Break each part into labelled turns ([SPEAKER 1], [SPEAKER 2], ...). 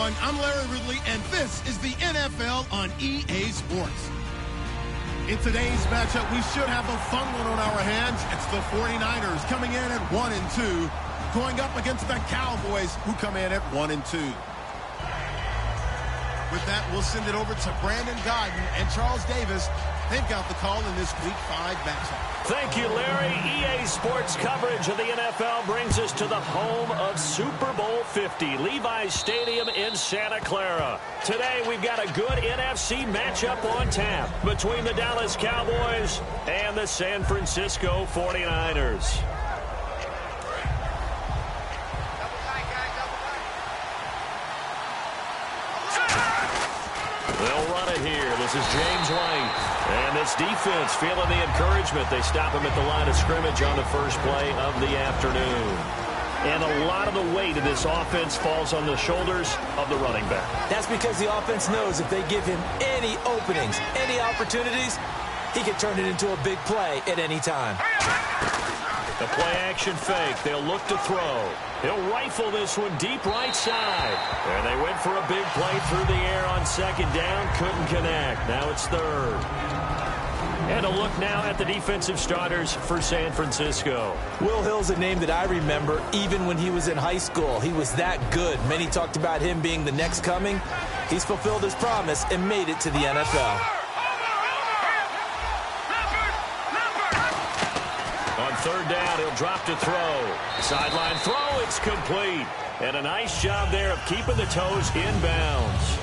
[SPEAKER 1] everyone. I'm Larry Ridley, and this is the NFL on EA Sports. In today's matchup, we should have a fun one on our hands. It's the 49ers coming in at 1-2, going up against the Cowboys, who come in at 1-2. With that, we'll send it over to Brandon Godden and Charles Davis. They've got the call in this Week 5 matchup.
[SPEAKER 2] Thank you, Larry. EA Sports coverage of the NFL brings us to the home of Super Bowl 50, Levi's Stadium in Santa Clara. Today, we've got a good NFC matchup on tap between the Dallas Cowboys and the San Francisco 49ers. They'll run it here. This is James White. And this defense feeling the encouragement. They stop him at the line of scrimmage on the first play of the afternoon. And a lot of the weight of this offense falls on the shoulders of the running back.
[SPEAKER 3] That's because the offense knows if they give him any openings, any opportunities, he can turn it into a big play at any time.
[SPEAKER 2] The play-action fake. They'll look to throw. He'll rifle this one deep right side. And they went for a big play through the air on second down. Couldn't connect. Now it's third. And a look now at the defensive starters for San Francisco.
[SPEAKER 3] Will Hill's a name that I remember even when he was in high school. He was that good. Many talked about him being the next coming. He's fulfilled his promise and made it to the NFL.
[SPEAKER 2] On third down, he'll drop to throw. Sideline throw, it's complete. And a nice job there of keeping the toes in bounds.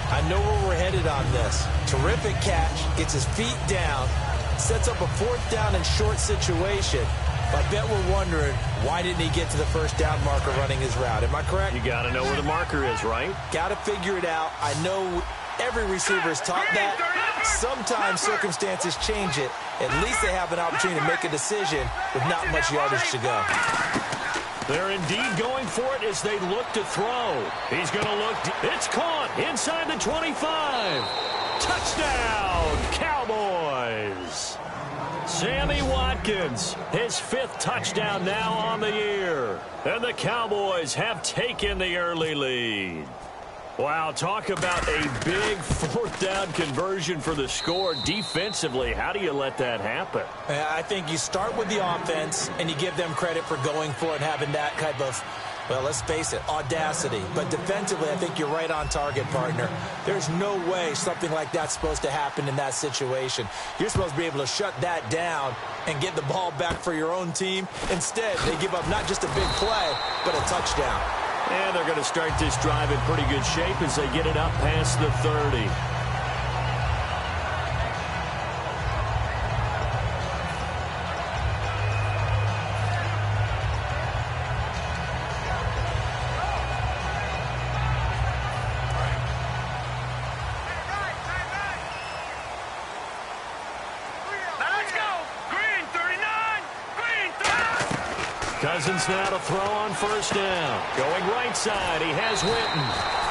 [SPEAKER 3] I know where we're headed on this. Terrific catch, gets his feet down, sets up a fourth down and short situation. I bet we're wondering, why didn't he get to the first down marker running his route? Am I correct?
[SPEAKER 2] You got to know where the marker is, right?
[SPEAKER 3] Got to figure it out. I know every receiver is taught that. Sometimes circumstances change it. At least they have an opportunity to make a decision with not much yardage to go.
[SPEAKER 2] They're indeed going for it as they look to throw. He's going to look. It's caught inside the 25. Touchdown, Cowboys. Sammy Watkins, his fifth touchdown now on the year. And the Cowboys have taken the early lead. Wow, talk about a big fourth down conversion for the score defensively. How do you let that happen?
[SPEAKER 3] I think you start with the offense and you give them credit for going for it and having that kind of, well, let's face it, audacity. But defensively, I think you're right on target, partner. There's no way something like that's supposed to happen in that situation. You're supposed to be able to shut that down and get the ball back for your own team. Instead, they give up not just a big play, but a touchdown.
[SPEAKER 2] And they're going to start this drive in pretty good shape as they get it up past the 30. Cousins now to throw on first down. Going right side, he has Winton.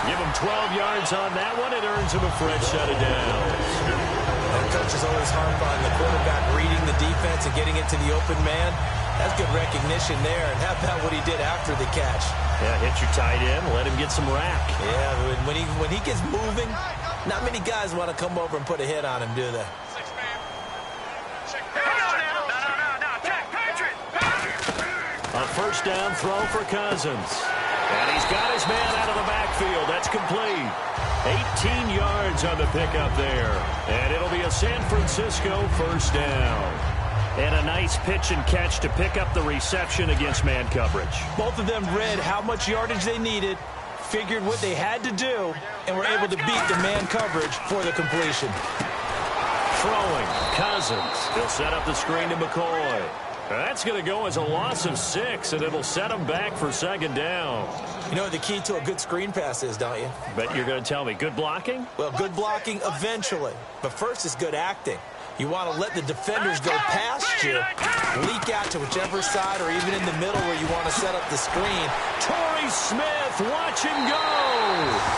[SPEAKER 2] Give him 12 yards on that one. It earns him a fresh set of downs.
[SPEAKER 3] And coaches always harp on the quarterback reading the defense and getting it to the open man. That's good recognition there. And how about what he did after the catch?
[SPEAKER 2] Yeah, hit your tight end, let him get some rack.
[SPEAKER 3] Yeah, when he gets moving, not many guys want to come over and put a hit on him, do they?
[SPEAKER 2] A first down throw for Cousins. And he's got his man out of the backfield. That's complete. 18 yards on the pickup there. And it'll be a San Francisco first down. And a nice pitch and catch to pick up the reception against man coverage.
[SPEAKER 3] Both of them read how much yardage they needed, figured what they had to do, and were able to beat the man coverage for the completion.
[SPEAKER 2] Throwing, Cousins. He'll set up the screen to McCoy. That's going to go as a loss of 6, and it'll set them back for second down.
[SPEAKER 3] You know what the key to a good screen pass is, don't you?
[SPEAKER 2] Bet you're going to tell me. Good blocking?
[SPEAKER 3] Well, good blocking eventually. But first is good acting. You want to let the defenders go past you, leak out to whichever side or even in the middle where you want to set up the screen.
[SPEAKER 2] Torrey Smith, watch him go.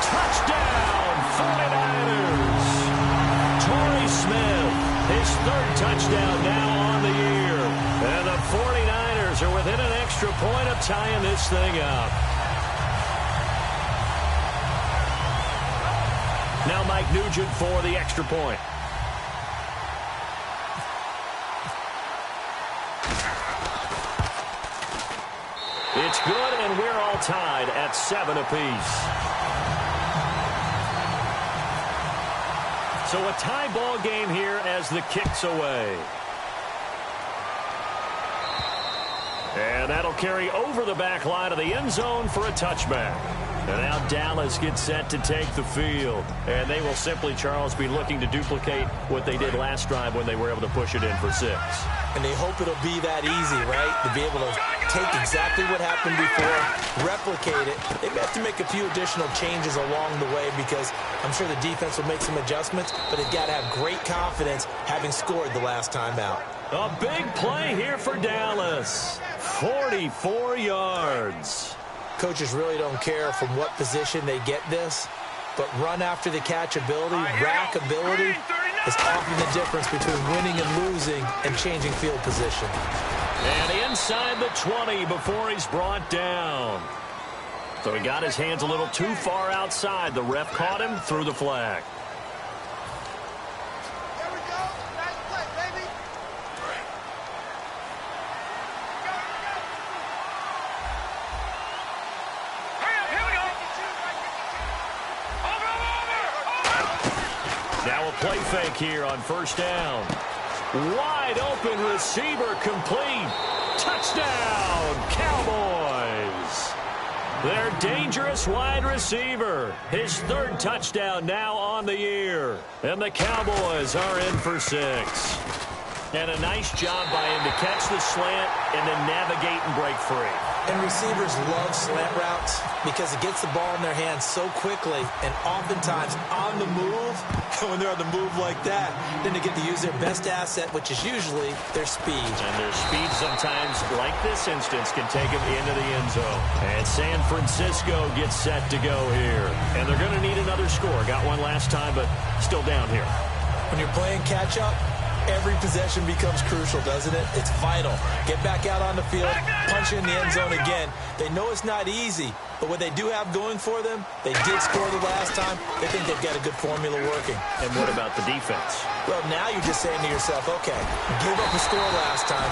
[SPEAKER 2] Touchdown, 49ers. Torrey Smith, his third touchdown now on the year. And the 49ers are within an extra point of tying this thing up. Mike Nugent for the extra point. It's good, and we're all tied at 7 apiece. So a tie ball game here as the kick's away. And that'll carry over the back line of the end zone for a touchback. And now Dallas gets set to take the field. And they will simply, Charles, be looking to duplicate what they did last drive when they were able to push it in for 6.
[SPEAKER 3] And they hope it'll be that easy, right? To be able to take exactly what happened before, replicate it. They may have to make a few additional changes along the way because I'm sure the defense will make some adjustments, but they've got to have great confidence having scored the last time out.
[SPEAKER 2] A big play here for Dallas. 44 yards.
[SPEAKER 3] Coaches really don't care from what position they get this, but run after the catch ability, rack ability is often the difference between winning and losing and changing field position.
[SPEAKER 2] And inside the 20 before he's brought down. So he got his hands a little too far outside. The ref caught him, threw the flag. Now a play fake here on first down. Wide open receiver complete. Touchdown, Cowboys. Their dangerous wide receiver. His 3rd touchdown now on the year. And the Cowboys are in for 6. And a nice job by him to catch the slant and then navigate and break free.
[SPEAKER 3] And receivers love slant routes because it gets the ball in their hands so quickly and oftentimes on the move. When they're on the move like that, then they get to use their best asset, which is usually their speed.
[SPEAKER 2] And their speed sometimes, like this instance, can take them into the end zone. And San Francisco gets set to go here. And they're going to need another score. Got one last time, but still down here.
[SPEAKER 3] When you're playing catch-up, every possession becomes crucial, doesn't it? It's vital. Get back out on the field, punch in the end zone again. They know it's not easy, but what they do have going for them, they did score the last time. They think they've got a good formula working.
[SPEAKER 2] And what about the defense?
[SPEAKER 3] Well, now you're just saying to yourself, okay, gave up a score last time.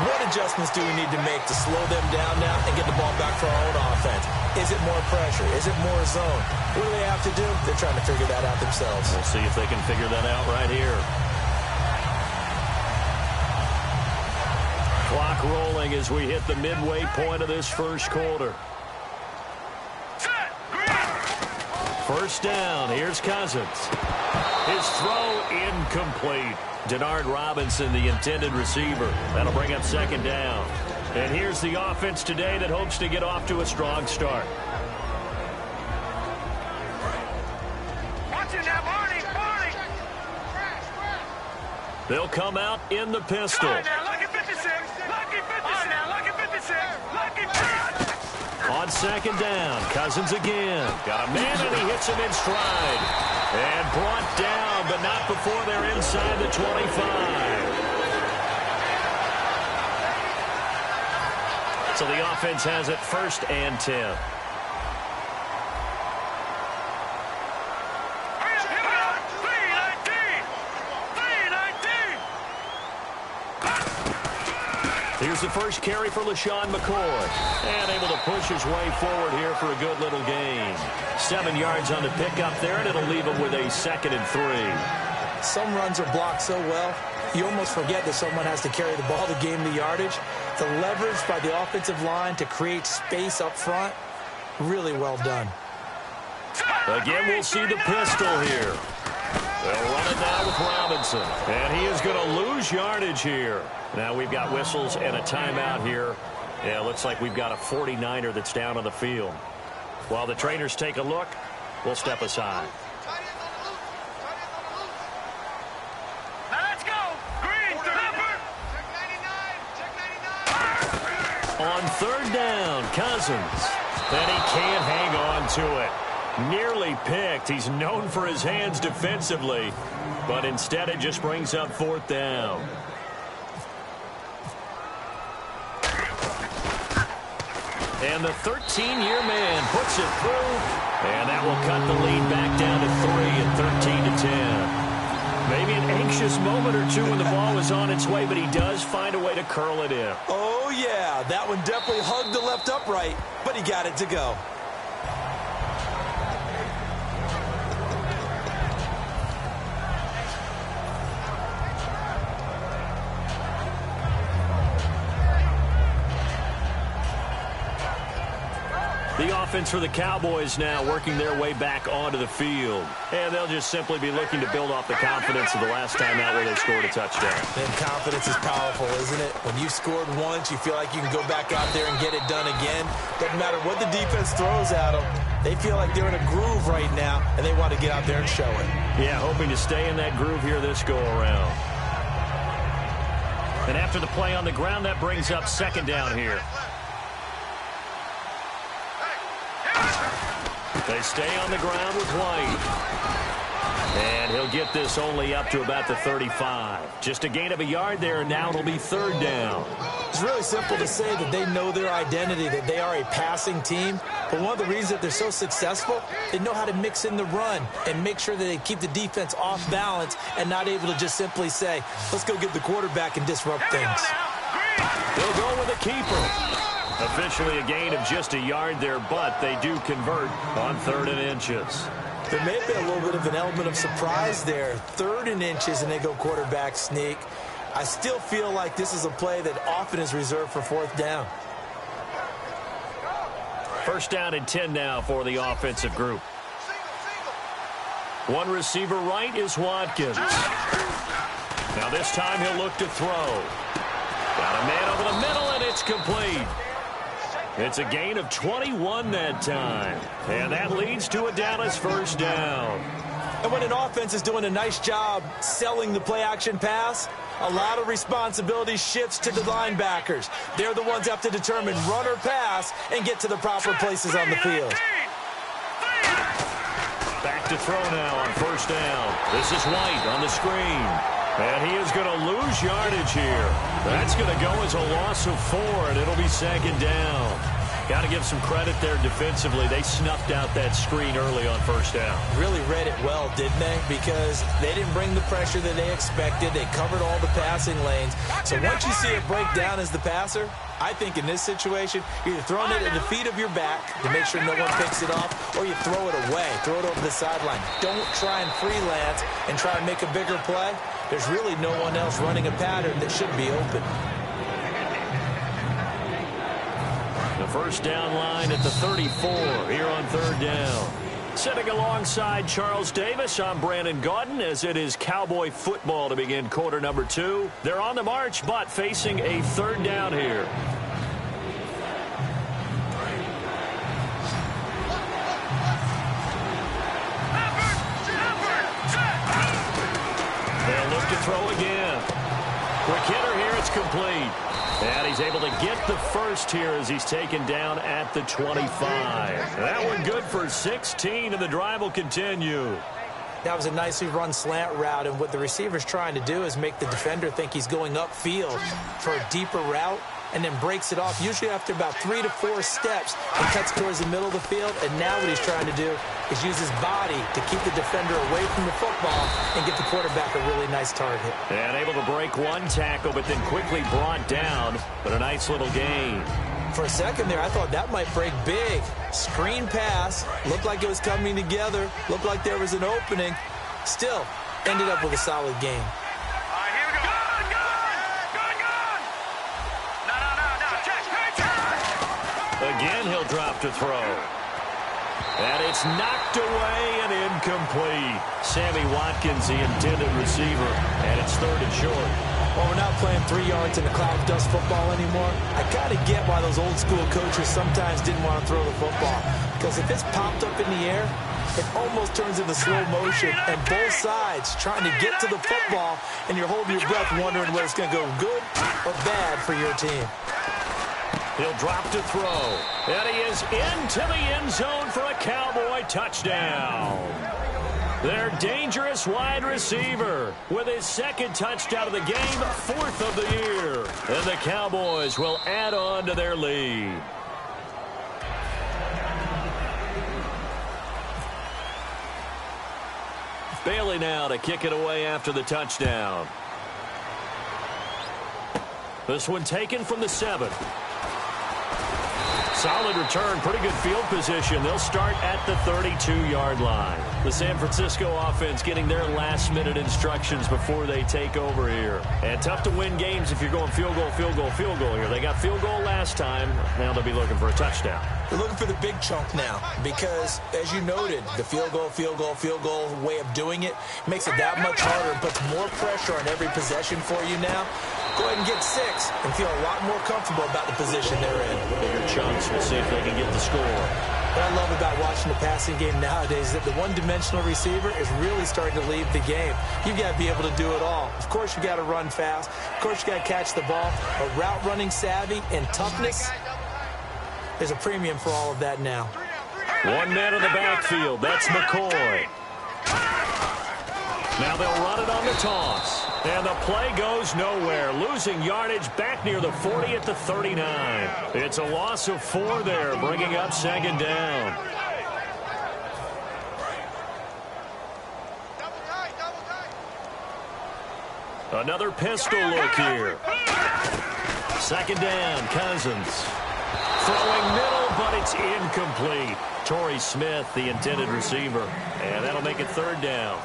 [SPEAKER 3] What adjustments do we need to make to slow them down now and get the ball back for our own offense? Is it more pressure? Is it more zone? What do they have to do? They're trying to figure that out themselves.
[SPEAKER 2] We'll see if they can figure that out right here. Clock rolling as we hit the midway point of this first quarter. First down. Here's Cousins. His throw incomplete. Denard Robinson, the intended receiver. That'll bring up 2nd down. And here's the offense today that hopes to get off to a strong start. They'll come out in the pistol. On 2nd down, Cousins again. Got a man and he hits him in stride. And brought down, but not before they're inside the 25. So the offense has it 1st and 10. Here's the first carry for LaShawn McCoy. And able to push his way forward here for a good little gain. 7 yards on the pickup there, and it'll leave him with a 2nd and 3.
[SPEAKER 3] Some runs are blocked so well, you almost forget that someone has to carry the ball to gain the yardage. The leverage by the offensive line to create space up front, really well done.
[SPEAKER 2] Again, we'll see the pistol here. They'll run it now with Robinson. And he is going to lose yardage here. Now we've got whistles and a timeout here. Yeah, it looks like we've got a 49er that's down on the field. While the trainers take a look, we'll step aside.
[SPEAKER 4] Let's go. Green, deliver. Check 99.
[SPEAKER 2] On 3rd down, Cousins. And he can't hang on to it. Nearly picked. He's known for his hands defensively, but instead it just brings up 4th down. And the 13-year man puts it through And that will cut the lead back down to 3 at 13-10. Maybe an anxious moment or two when the ball was on its way, but he does find a way to curl it in.
[SPEAKER 3] Oh, yeah. That one definitely hugged the left upright, but he got it to go.
[SPEAKER 2] The offense for the Cowboys now working their way back onto the field. And they'll just simply be looking to build off the confidence of the last time out where they scored a touchdown.
[SPEAKER 3] And confidence is powerful, isn't it? When you've scored once, you feel like you can go back out there and get it done again. Doesn't matter what the defense throws at them. They feel like they're in a groove right now, and they want to get out there and show it.
[SPEAKER 2] Yeah, hoping to stay in that groove here this go-around. And after the play on the ground, that brings up second down here. They stay on the ground with White. And he'll get this only up to about the 35. Just a gain of a yard there, and now it'll be third down.
[SPEAKER 3] It's really simple to say that they know their identity, that they are a passing team. But one of the reasons that they're so successful, they know how to mix in the run and make sure that they keep the defense off balance and not able to just simply say, let's go get the quarterback and disrupt things.
[SPEAKER 2] They'll go with a keeper. Officially a gain of just a yard there, but they do convert on 3rd and inches.
[SPEAKER 3] There may be a little bit of an element of surprise there. 3rd and inches, and they go quarterback sneak. I still feel like this is a play that often is reserved for 4th down.
[SPEAKER 2] First down and 10 now for the offensive group. One receiver right is Watkins. Now this time he'll look to throw. Got a man over the middle, and it's complete. It's a gain of 21 that time. And that leads to a Dallas first down.
[SPEAKER 3] And when an offense is doing a nice job selling the play-action pass, a lot of responsibility shifts to the linebackers. They're the ones that have to determine run or pass and get to the proper places on the field.
[SPEAKER 2] Back to throw now on first down. This is White on the screen. And he is going to lose yardage here. That's going to go as a loss of 4, and it'll be second down. Got to give some credit there defensively. They snuffed out that screen early on first down.
[SPEAKER 3] Really read it well, didn't they? Because they didn't bring the pressure that they expected. They covered all the passing lanes. So once you see it break down as the passer, I think in this situation, you're either throwing it at the feet of your back to make sure no one picks it off, or you throw it away, throw it over the sideline. Don't try and freelance and try and make a bigger play. There's really no one else running a pattern that should be open.
[SPEAKER 2] The first down line at the 34 here on 3rd down. Sitting alongside Charles Davis, I'm Brandon Gaudin as it is Cowboy football to begin quarter number 2. They're on the march, but facing a 3rd down here. They'll look to throw again. Quick hitter here, it's complete. And he's able to get the first here as he's taken down at the 25. That one good for 16, and the drive will continue.
[SPEAKER 3] That was a nicely run slant route, and what the receiver's trying to do is make the defender think he's going upfield for a deeper route, and then breaks it off, usually after about 3 to 4 steps, and cuts towards the middle of the field. And now what he's trying to do is use his body to keep the defender away from the football and get the quarterback a really nice target.
[SPEAKER 2] And able to break one tackle, but then quickly brought down, but a nice little gain.
[SPEAKER 3] For a second there, I thought that might break big. Screen pass, looked like it was coming together, looked like there was an opening. Still, ended up with a solid game.
[SPEAKER 2] Again, he'll drop to throw. And it's knocked away and incomplete. Sammy Watkins, the intended receiver, and it's 3rd and short.
[SPEAKER 3] Well, we're not playing 3 yards in a cloud of dust football anymore. I kind of get why those old school coaches sometimes didn't want to throw the football. Because if it's popped up in the air, it almost turns into slow motion, and both sides trying to get to the football, and you're holding your breath wondering whether it's going to go good or bad for your team.
[SPEAKER 2] He'll drop to throw. And he is into the end zone for a Cowboy touchdown. Their dangerous wide receiver with his 2nd touchdown of the game, 4th of the year. And the Cowboys will add on to their lead. Bailey now to kick it away after the touchdown. This one taken from the 7. Solid return, pretty good field position. They'll start at the 32-yard line. The San Francisco offense getting their last-minute instructions before they take over here. And tough to win games if you're going field goal, field goal, field goal here. They got field goal last time. Now they'll be looking for a touchdown.
[SPEAKER 3] They're looking for the big chunk now because, as you noted, the field goal way of doing it makes it that much harder and puts more pressure on every possession for you now. Go ahead and get 6 and feel a lot more comfortable about the position they're in.
[SPEAKER 2] Bigger chunks. We'll see if they can get the score.
[SPEAKER 3] What I love about watching the passing game nowadays is that the one-dimensional receiver is really starting to leave the game. You've got to be able to do it all. Of course, you got to run fast. Of course, you got to catch the ball. But route running savvy and toughness, there's a premium for all of that now.
[SPEAKER 2] 1 man in the backfield. That's McCoy. Now they'll run it on the toss. And the play goes nowhere. Losing yardage back near the 40 at the 39. It's a loss of 4 there, bringing up 2nd down. Another pistol look here. 2nd down, Cousins. Throwing middle, but it's incomplete. Torrey Smith, the intended receiver. And that'll make it 3rd down.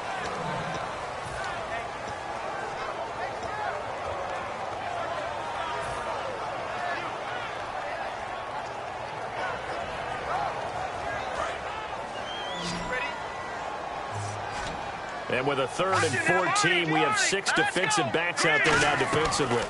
[SPEAKER 2] And with a 3rd and 14, we have 6 defensive backs out there now defensively.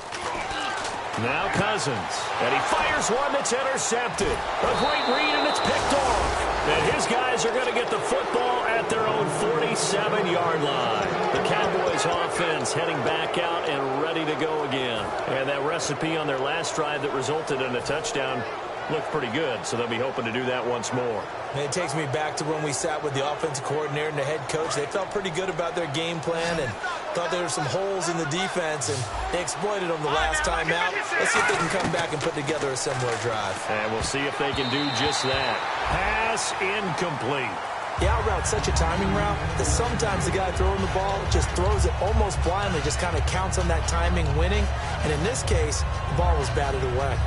[SPEAKER 2] Now Cousins. And he fires one that's intercepted. A great read, and it's picked off. And his guys are going to get the football at their own 47-yard line. The Cowboys offense heading back out and ready to go again. And that recipe on their last drive that resulted in a touchdown looked pretty good, so they'll be hoping to do that once more.
[SPEAKER 3] And it takes me back to when we sat with the offensive coordinator and the head coach. They felt pretty good about their game plan and thought there were some holes in the defense, and they exploited them the last time out. Let's see if they can come back and put together a similar drive.
[SPEAKER 2] And we'll see if they can do just that. Pass incomplete.
[SPEAKER 3] The out route's such a timing route that sometimes the guy throwing the ball just throws it almost blindly, just kind of counts on that timing winning. And in this case, the ball was batted away.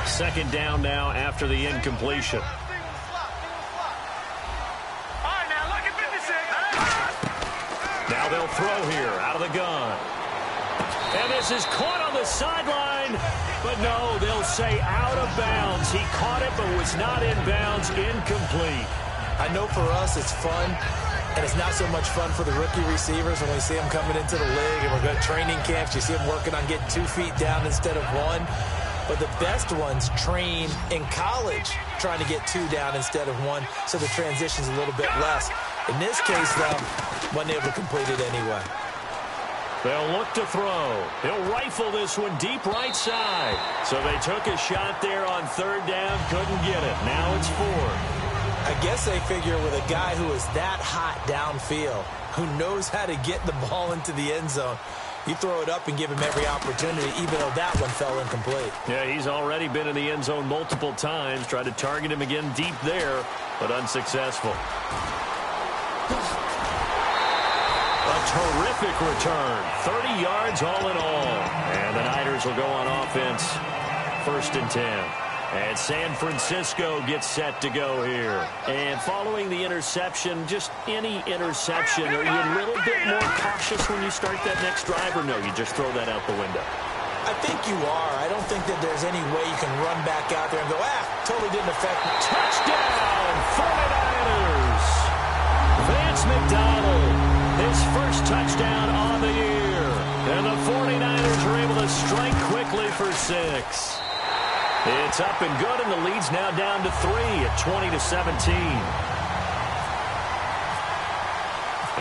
[SPEAKER 2] Second down now after the incompletion. Now they'll throw here out of the gun. And this is caught on the sideline. But no, they'll say out of bounds. He caught it but was not in bounds. Incomplete.
[SPEAKER 3] I know for us it's fun, and it's not so much fun for the rookie receivers when we see them coming into the league and we're going to training camps. You see them working on getting 2 feet down instead of 1. But the best ones train in college trying to get 2 down instead of 1, so the transition's a little bit less. In this case, though, wasn't able to complete it anyway.
[SPEAKER 2] They'll look to throw. He'll rifle this one deep right side. So they took a shot there on 3rd down, couldn't get it. Now it's 4th.
[SPEAKER 3] I guess they figure with a guy who is that hot downfield, who knows how to get the ball into the end zone, you throw it up and give him every opportunity, even though that one fell incomplete.
[SPEAKER 2] Yeah, he's already been in the end zone multiple times. Tried to target him again deep there, but unsuccessful. A terrific return. 30 yards all in all. And the Niners will go on offense. 1st and 10. And San Francisco gets set to go here. And following the interception, just any interception, are you a little bit more cautious when you start that next drive, or no, you just throw that out the window?
[SPEAKER 3] I think you are. I don't think that there's any way you can run back out there and go, totally didn't affect me.
[SPEAKER 2] Touchdown, 49ers! Vance McDonald, his first touchdown on the year. And the 49ers are able to strike quickly for 6. It's up and good, and the lead's now down to 3 at 20-17.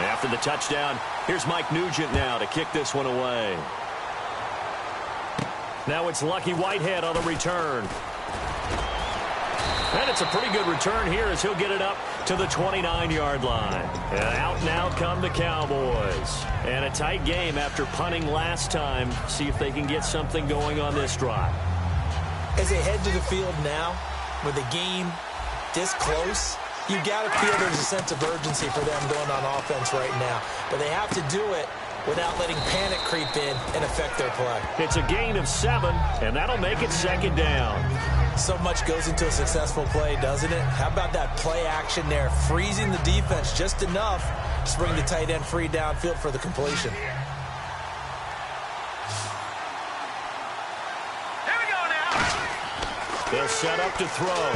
[SPEAKER 2] After the touchdown, here's Mike Nugent now to kick this one away. Now it's Lucky Whitehead on the return. And it's a pretty good return here as he'll get it up to the 29-yard line. And out now come the Cowboys. And a tight game after punting last time. See if they can get something going on this drive.
[SPEAKER 3] As they head to the field now, with the game this close, you've got to feel there's a sense of urgency for them going on offense right now. But they have to do it without letting panic creep in and affect their play.
[SPEAKER 2] It's a gain of 7, and that'll make it second down.
[SPEAKER 3] So much goes into a successful play, doesn't it? How about that play action there, freezing the defense just enough to bring the tight end free downfield for the completion.
[SPEAKER 4] Here we go now.
[SPEAKER 2] They'll set up to throw,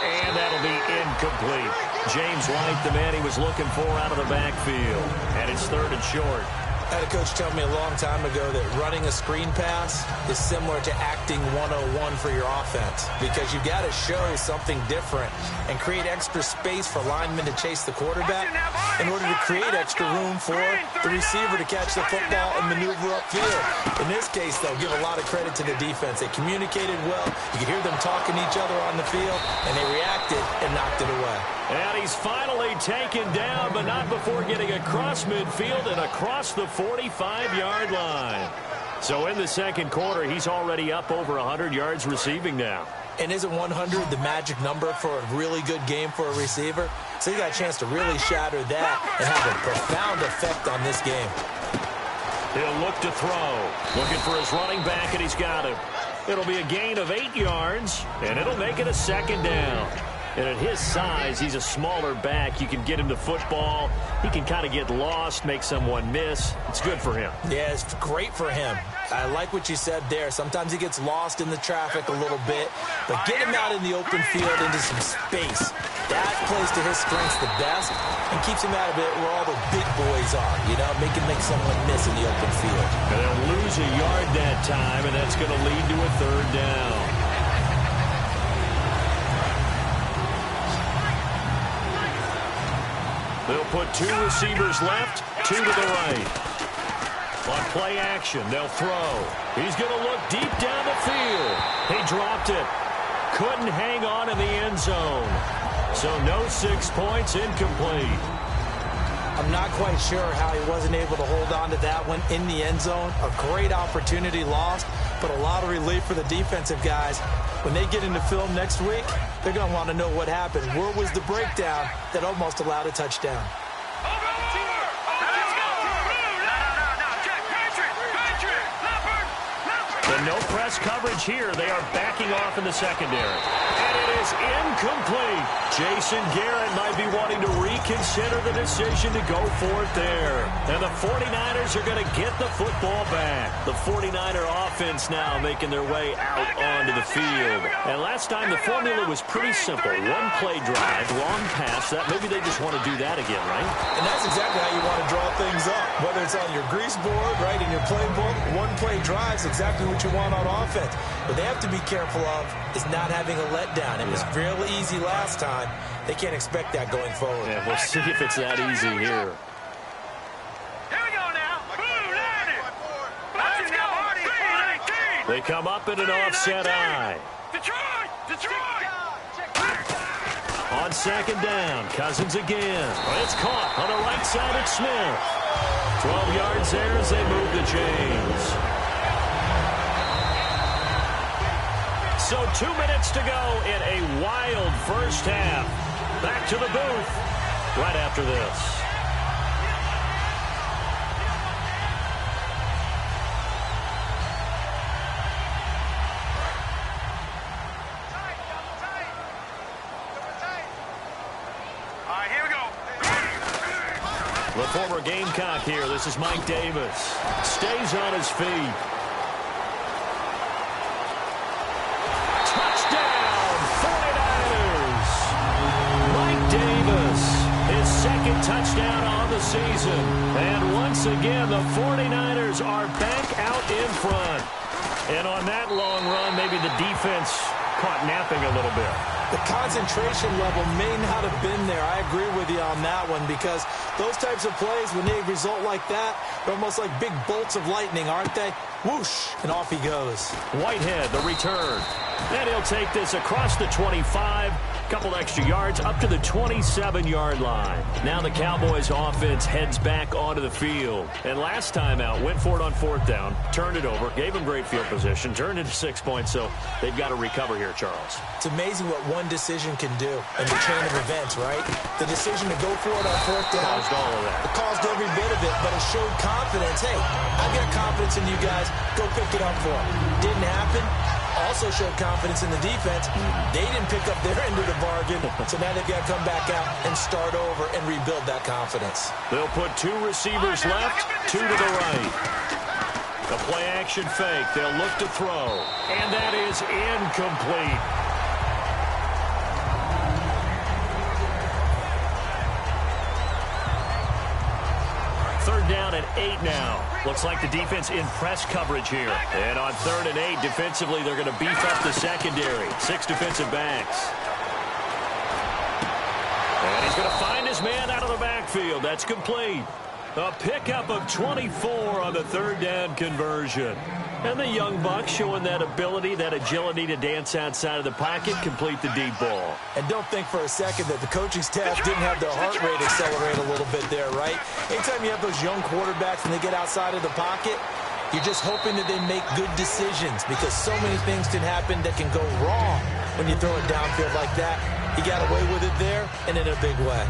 [SPEAKER 2] and that'll be incomplete. James White, the man he was looking for out of the backfield, and it's 3rd and short.
[SPEAKER 3] I had a coach tell me a long time ago that running a screen pass is similar to acting 101 for your offense, because you've got to show something different and create extra space for linemen to chase the quarterback in order to create extra room for the receiver to catch the football and maneuver upfield. In this case, though, give a lot of credit to the defense. They communicated well. You could hear them talking to each other on the field, and they reacted and knocked it away.
[SPEAKER 2] And he's finally taken down, but not before getting across midfield and across the 45-yard line. So in the second quarter, he's already up over 100 yards receiving now.
[SPEAKER 3] And isn't 100 the magic number for a really good game for a receiver? So he got a chance to really shatter that and have a profound effect on this game.
[SPEAKER 2] He'll look to throw. Looking for his running back, and he's got him. It'll be a gain of 8 yards, and it'll make it a second down. And at his size, he's a smaller back. You can get him to football. He can kind of get lost, make someone miss. It's good for him.
[SPEAKER 3] Yeah, it's great for him. I like what you said there. Sometimes he gets lost in the traffic a little bit, but get him out in the open field into some space. That plays to his strengths the best and keeps him out of it where all the big boys are, you know, make someone miss in the open field.
[SPEAKER 2] And they'll lose a yard that time, and that's going to lead to a 3rd down. They'll put 2 receivers left, 2 to the right. On play action, they'll throw. He's going to look deep down the field. He dropped it. Couldn't hang on in the end zone. So no 6 points, incomplete.
[SPEAKER 3] I'm not quite sure how he wasn't able to hold on to that one in the end zone. A great opportunity lost, but a lot of relief for the defensive guys. When they get into film next week, they're going to want to know what happened. Where was the breakdown that almost allowed a touchdown?
[SPEAKER 2] And no press coverage here. They are backing off in the secondary. And it is incomplete. Jason Garrett might be wanting to reconsider the decision to go for it there. And the 49ers are going to get the football back. The 49er offense now making their way out onto the field. And last time the formula was pretty simple. 1 play drive, long pass. That maybe they just want to do that again, right?
[SPEAKER 3] And that's exactly how you want to draw things up. Whether it's on your grease board, right, in your playbook, 1 play drive is exactly what you want on offense. What they have to be careful of is not having a letdown. It was real easy last time. They can't expect that going forward.
[SPEAKER 2] Yeah, we'll see if it's that easy here.
[SPEAKER 4] Here we go now. Let's go.
[SPEAKER 2] They come up in an offset eye.
[SPEAKER 4] Detroit!
[SPEAKER 2] On second down, Cousins again. It's caught on the right side of Smith. 12 yards there as they move to James. So 2 minutes to go in a wild first half. Back to the booth right after this.
[SPEAKER 4] All right, here we go.
[SPEAKER 2] The former Gamecock here. This is Mike Davis. Stays on his feet. Touchdown, 49ers. Mike Davis, his second touchdown on the season. And once again, the 49ers are back out in front. And on that long run, maybe the defense caught napping a little bit.
[SPEAKER 3] The concentration level may not have been there. I agree with you on that one, because those types of plays, when they result like that, they're almost like big bolts of lightning, aren't they? Whoosh, and off he goes.
[SPEAKER 2] Whitehead, the return. And he'll take this across the 25, couple extra yards up to the 27-yard line. Now the Cowboys offense heads back onto the field. And last time out, went for it on 4th down, turned it over, gave them great field position, turned into 6 points, so they've got to recover here, Charles.
[SPEAKER 3] It's amazing what one decision can do in the chain of events, right? The decision to go for it on 4th down.
[SPEAKER 2] Caused all of that.
[SPEAKER 3] It caused every bit of it, but it showed confidence. Hey, I've got confidence in you guys. Go pick it up for them. Didn't happen. Also showed confidence in the defense. They didn't pick up their end of the bargain, so now they've got to come back out and start over and rebuild that confidence.
[SPEAKER 2] They'll put 2 receivers left, 2 to the right. The play-action fake. They'll look to throw, and that is incomplete. Third down at 8 now. Looks like the defense in press coverage here. And on 3rd and 8, defensively, they're going to beef up the secondary. 6 defensive backs. And he's going to find his man out of the backfield. That's complete. A pickup of 24 on the 3rd down conversion. And the young buck showing that ability, that agility to dance outside of the pocket, complete the deep ball.
[SPEAKER 3] And don't think for a second that the coaching staff didn't have their heart rate accelerate a little bit there, right? Anytime you have those young quarterbacks and they get outside of the pocket, you're just hoping that they make good decisions because so many things can happen that can go wrong when you throw it downfield like that. He got away with it there and in a big way.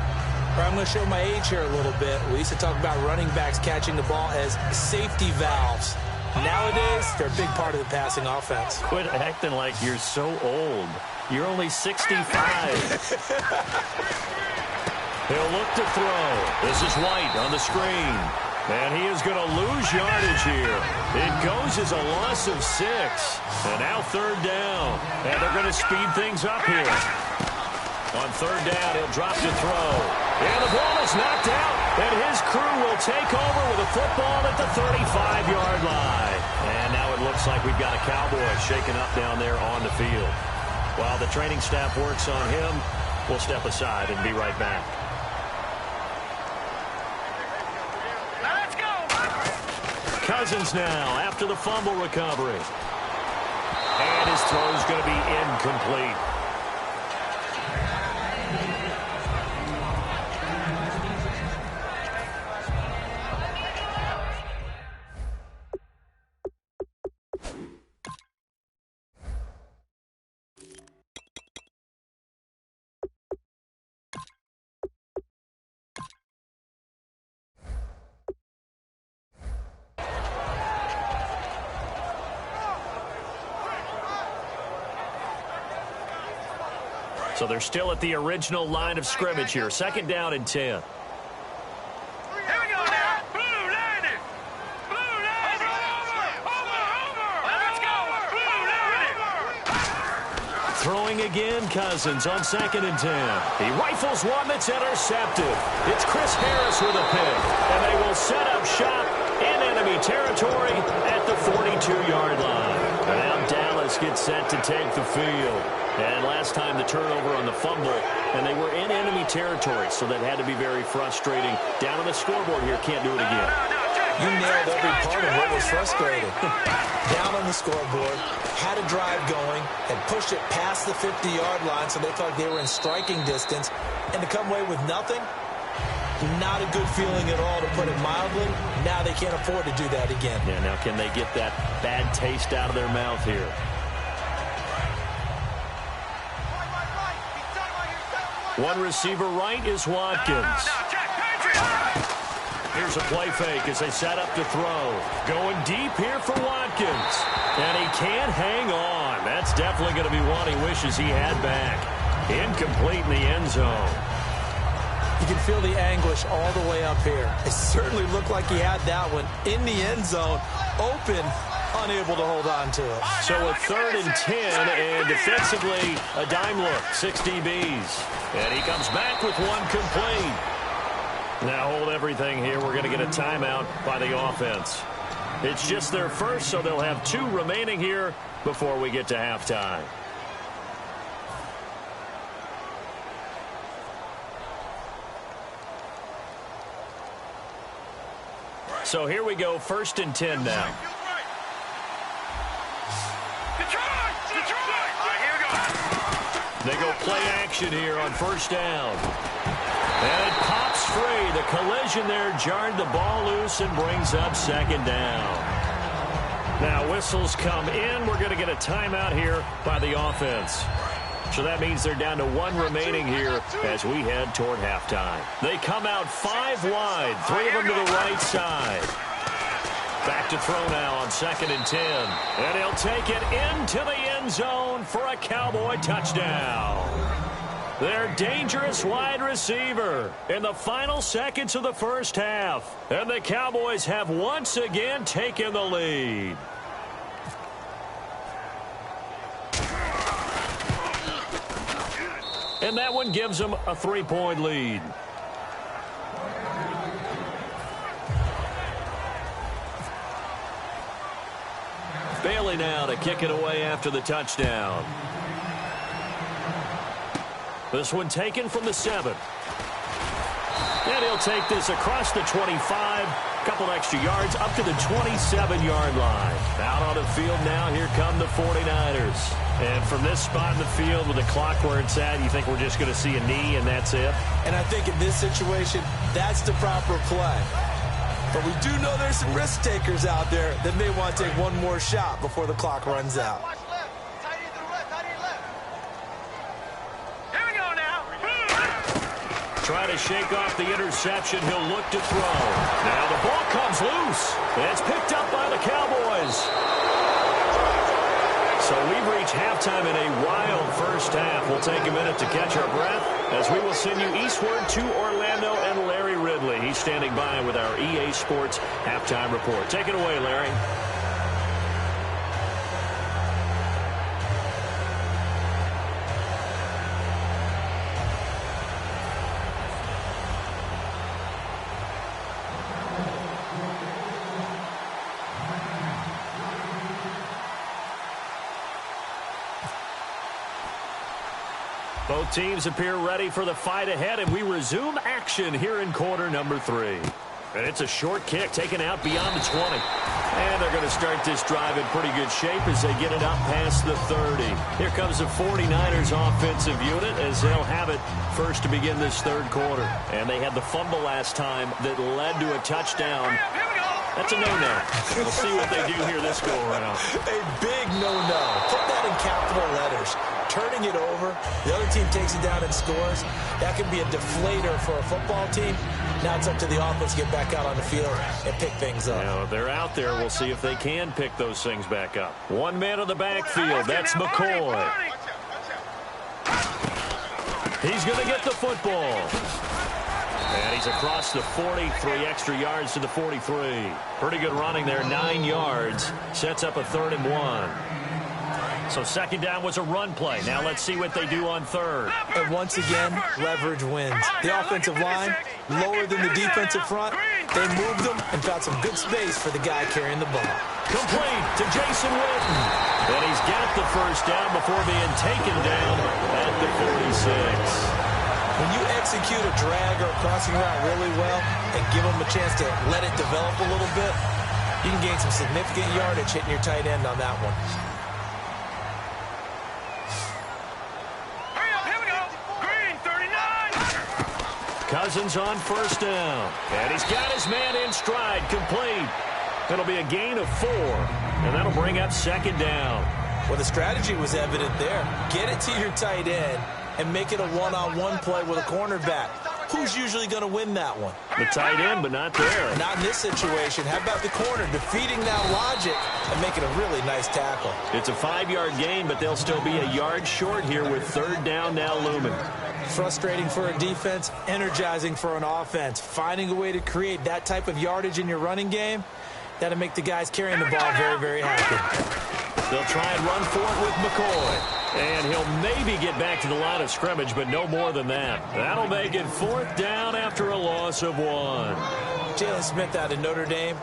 [SPEAKER 3] I'm going to show my age here a little bit. We used to talk about running backs catching the ball as safety valves. Nowadays, they're a big part of the passing offense.
[SPEAKER 2] Quit acting like you're so old. You're only 65. He'll look to throw. This is White on the screen. And he is going to lose yardage here. It goes as a loss of 6. And now 3rd down. And they're going to speed things up here. On 3rd down, he'll drop to throw. And the ball is knocked out. And his crew will take over with a football at the 35-yard line. And now it looks like we've got a Cowboy shaken up down there on the field. While the training staff works on him, we'll step aside and be right back.
[SPEAKER 4] Let's go.
[SPEAKER 2] Cousins now after the fumble recovery. And his throw is going to be incomplete. So they're still at the original line of scrimmage here. 2nd down and 10.
[SPEAKER 4] Here we go now. Blue landed. Blue landed. Over. Let's go. Blue landed.
[SPEAKER 2] Throwing again, Cousins on 2nd and 10. He rifles one that's intercepted. It's Chris Harris with a pick. And they will set up shop in enemy territory at the 42-yard line. And now Dallas gets set to take the field. And last time the turnover on the fumble, and they were in enemy territory, so that had to be very frustrating. Down on the scoreboard here, can't do it again.
[SPEAKER 3] You nailed every part of what was frustrating. Down on the scoreboard, had a drive going, and pushed it past the 50-yard line, so they thought they were in striking distance. And to come away with nothing, not a good feeling at all, to put it mildly. Now they can't afford to do that again.
[SPEAKER 2] Yeah, now can they get that bad taste out of their mouth here? One receiver right is Watkins. Here's a play fake as they set up to throw. Going deep here for Watkins. And he can't hang on. That's definitely going to be one he wishes he had back. Incomplete in the end zone.
[SPEAKER 3] You can feel the anguish all the way up here. It certainly looked like he had that one in the end zone, open, unable to hold on to it.
[SPEAKER 2] So a 3rd and 10, and defensively, a dime look, 6 DBs. And he comes back with one complete. Now hold everything here. We're going to get a timeout by the offense. It's just their first, so they'll have 2 remaining here before we get to halftime. So here we go, 1st and 10 now.
[SPEAKER 4] Detroit!
[SPEAKER 2] They go play action here on first down. And it pops free. The collision there jarred the ball loose and brings up second down. Now whistles come in. We're going to get a timeout here by the offense. So that means they're down to one remaining here as we head toward halftime. They come out 5 wide, 3 of them to the right side. Back to throw now on 2nd and 10. And he'll take it into the end zone for a Cowboy touchdown. Their dangerous wide receiver in the final seconds of the first half. And the Cowboys have once again taken the lead. And that one gives them a 3-point lead. Bailey now to kick it away after the touchdown. This one taken from the 7. And he'll take this across the 25. Couple extra yards up to the 27-yard line. Out on the field now, here come the 49ers. And from this spot in the field with the clock where it's at, you think we're just going to see a knee and that's it?
[SPEAKER 3] And I think in this situation, that's the proper play. But we do know there's some risk takers out there that may want to take one more shot before the clock runs out.
[SPEAKER 4] Here we go now.
[SPEAKER 2] Try to shake off the interception. He'll look to throw. Now the ball comes loose. It's picked up by the Cowboys. So we've reached halftime in a wild first half. We'll take a minute to catch our breath as we will send you eastward to Orlando and Larry Ridley. He's standing by with our EA Sports halftime report. Take it away, Larry. Both teams appear ready for the fight ahead, and we resume action here in quarter number 3. And it's a short kick taken out beyond the 20. And they're going to start this drive in pretty good shape as they get it up past the 30. Here comes the 49ers offensive unit as they'll have it first to begin this third quarter. And they had the fumble last time that led to a touchdown. That's a no-no. We'll see what they do here this go-around.
[SPEAKER 3] A big no-no. Put that in capital letters. Turning it over, the other team takes it down and scores. That can be a deflator for a football team. Now it's up to the offense to get back out on the field and pick things up.
[SPEAKER 2] Now, they're out there. We'll see if they can pick those things back up. One man in the backfield. That's McCoy. He's going to get the football. And he's across the 40, 3 extra yards to the 43. Pretty good running there, 9 yards. Sets up a 3rd and 1. So second down was a run play. Now let's see what they do on third.
[SPEAKER 3] And once again, leverage wins. The offensive line, lower than the defensive front. They moved them and found some good space for the guy carrying the ball.
[SPEAKER 2] Complete to Jason Witten. And he's got the first down before being taken down at the 46.
[SPEAKER 3] When you execute a drag or a crossing route really well and give them a chance to let it develop a little bit, you can gain some significant yardage hitting your tight end on that one.
[SPEAKER 2] Cousins on first down. And he's got his man in stride, complete. It'll be a gain of 4. And that'll bring up second down.
[SPEAKER 3] Well, the strategy was evident there. Get it to your tight end and make it a one-on-one play with a cornerback. Who's usually going to win that one?
[SPEAKER 2] The tight end, but not there.
[SPEAKER 3] Not in this situation. How about the corner defeating that logic and making a really nice tackle?
[SPEAKER 2] It's a 5-yard gain, but they'll still be a yard short here with third down now looming.
[SPEAKER 3] Frustrating for a defense, energizing for an offense. Finding a way to create that type of yardage in your running game, that'll make the guys carrying the ball very, very happy.
[SPEAKER 2] They'll try and run for it with McCoy. And he'll maybe get back to the line of scrimmage, but no more than that. That'll make it 4th down after a loss of 1.
[SPEAKER 3] Jalen Smith out of Notre Dame.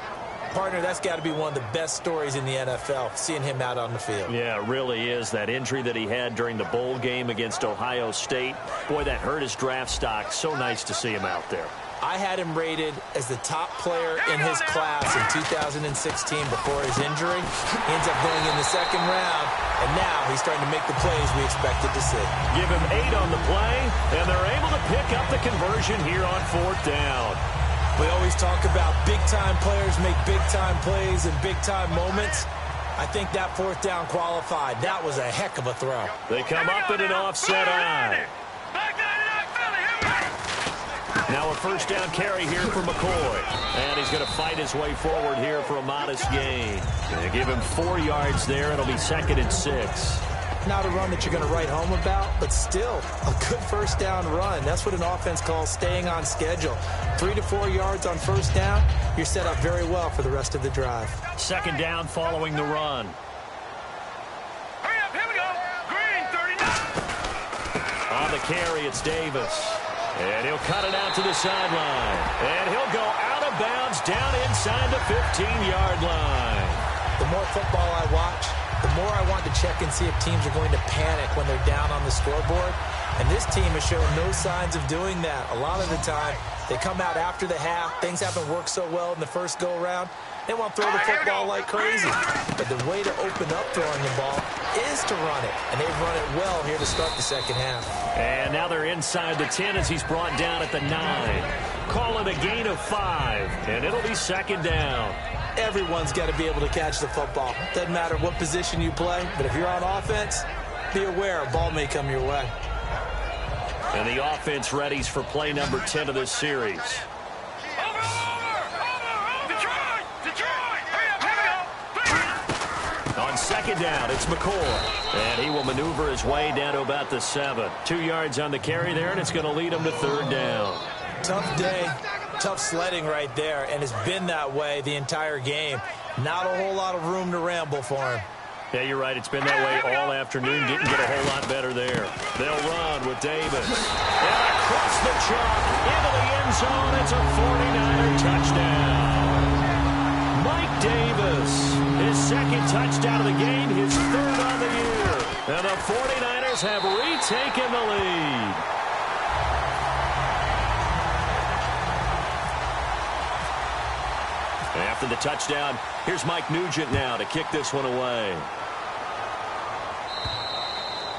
[SPEAKER 3] Partner, that's got to be one of the best stories in the NFL, seeing him out on the field.
[SPEAKER 2] Yeah, it really is. That injury that he had during the bowl game against Ohio State, boy, that hurt his draft stock. So nice to see him out there.
[SPEAKER 3] I had him rated as the top player in his class in 2016 before his injury. He ends up going in the 2nd round, And now he's starting to make the plays we expected to see.
[SPEAKER 2] Give him 8 on the play, and they're able to pick up the conversion here on 4th down.
[SPEAKER 3] We always talk about big-time players make big-time plays in big-time moments. I think that 4th down qualified. That was a heck of a throw.
[SPEAKER 2] They come up in an offset eye. Now a 1st down carry here for McCoy. And he's going to fight his way forward here for a modest gain. They give him 4 yards there. It'll be 2nd and 6.
[SPEAKER 3] Not a run that you're going to write home about, but still a good 1st down run. That's what an offense calls staying on schedule. 3 to 4 yards on 1st down, you're set up very well for the rest of the drive.
[SPEAKER 2] 2nd down following the run.
[SPEAKER 4] Hurry up, here we go. Green, 39.
[SPEAKER 2] On the carry, it's Davis. And he'll cut it out to the sideline. And he'll go out of bounds down inside the 15-yard line.
[SPEAKER 3] The more football I watch, the more I want to check and see if teams are going to panic when they're down on the scoreboard. And this team has shown no signs of doing that. A lot of the time, they come out after the half. Things haven't worked so well in the first go-around. They want to throw the football like crazy. But the way to open up throwing the ball is to run it. And they've run it well here to start the second half.
[SPEAKER 2] And now they're inside the 10 as he's brought down at the 9. Call it a gain of 5, and it'll be 2nd down.
[SPEAKER 3] Everyone's got to be able to catch the football. Doesn't matter what position you play, but if you're on offense, be aware a ball may come your way.
[SPEAKER 2] And the offense readies for play number 10 of this series. On 2nd down, it's McCoy. And he will maneuver his way down to about the 7. 2 yards on the carry there, and it's going to lead him to 3rd down.
[SPEAKER 3] Tough day, tough sledding right there, and it's been that way the entire game. Not a whole lot of room to ramble for him.
[SPEAKER 2] Yeah, you're right. It's been that way all afternoon. Didn't get a whole lot better there. They'll run with Davis. And across the chalk into the end zone. It's a 49er touchdown. Mike Davis, his 2nd touchdown of the game, his 3rd on the year. And the 49ers have retaken the lead. After the touchdown, here's Mike Nugent now to kick this one away.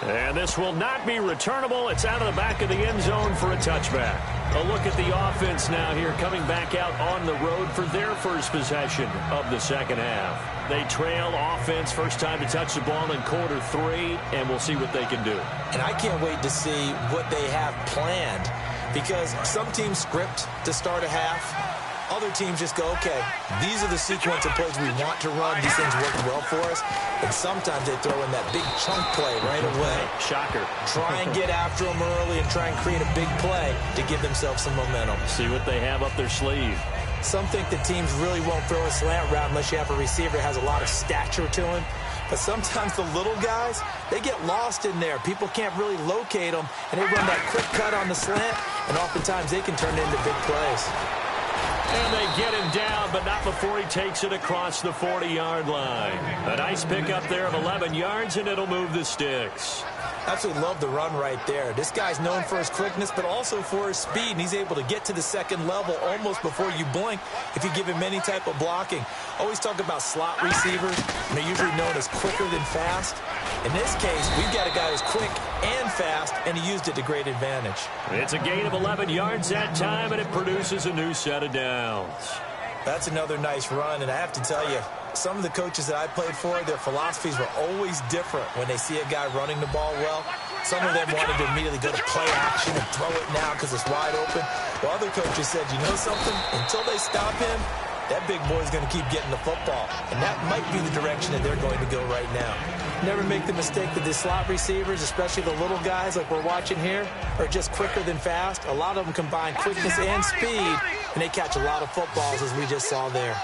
[SPEAKER 2] And this will not be returnable. It's out of the back of the end zone for a touchback. A look at the offense now here coming back out on the road for their first possession of the second half. They trail offense first time to touch the ball in quarter 3, and we'll see what they can do.
[SPEAKER 3] And I can't wait to see what they have planned, because some teams script to start a half. Other teams just go, okay, these are the sequence of plays we want to run. These things work well for us. And sometimes they throw in that big chunk play right away.
[SPEAKER 2] Shocker.
[SPEAKER 3] Try and get after them early and try and create a big play to give themselves some momentum.
[SPEAKER 2] See what they have up their sleeve.
[SPEAKER 3] Some think that teams really won't throw a slant route unless you have a receiver that has a lot of stature to him. But sometimes the little guys, they get lost in there. People can't really locate them, and they run that quick cut on the slant, and oftentimes they can turn it into big plays.
[SPEAKER 2] And they get him down, but not before he takes it across the 40-yard line. A nice pickup there of 11 yards, and it'll move the sticks.
[SPEAKER 3] Absolutely love the run right there. This guy's known for his quickness, but also for his speed, and he's able to get to the second level almost before you blink if you give him any type of blocking. Always talk about slot receivers, and they're usually known as quicker than fast. In this case, we've got a guy who's quick and fast, and he used it to great advantage.
[SPEAKER 2] It's a gain of 11 yards that time, and it produces a new set of downs.
[SPEAKER 3] That's another nice run, and I have to tell you, some of the coaches that I played for, their philosophies were always different when they see a guy running the ball well. Some of them wanted to immediately go to play action and throw it now because it's wide open. While other coaches said, you know something? Until they stop him, that big boy's going to keep getting the football. And that might be the direction that they're going to go right now. Never make the mistake that the slot receivers, especially the little guys like we're watching here, are just quicker than fast. A lot of them combine quickness and speed, and they catch a lot of footballs, as we just saw there.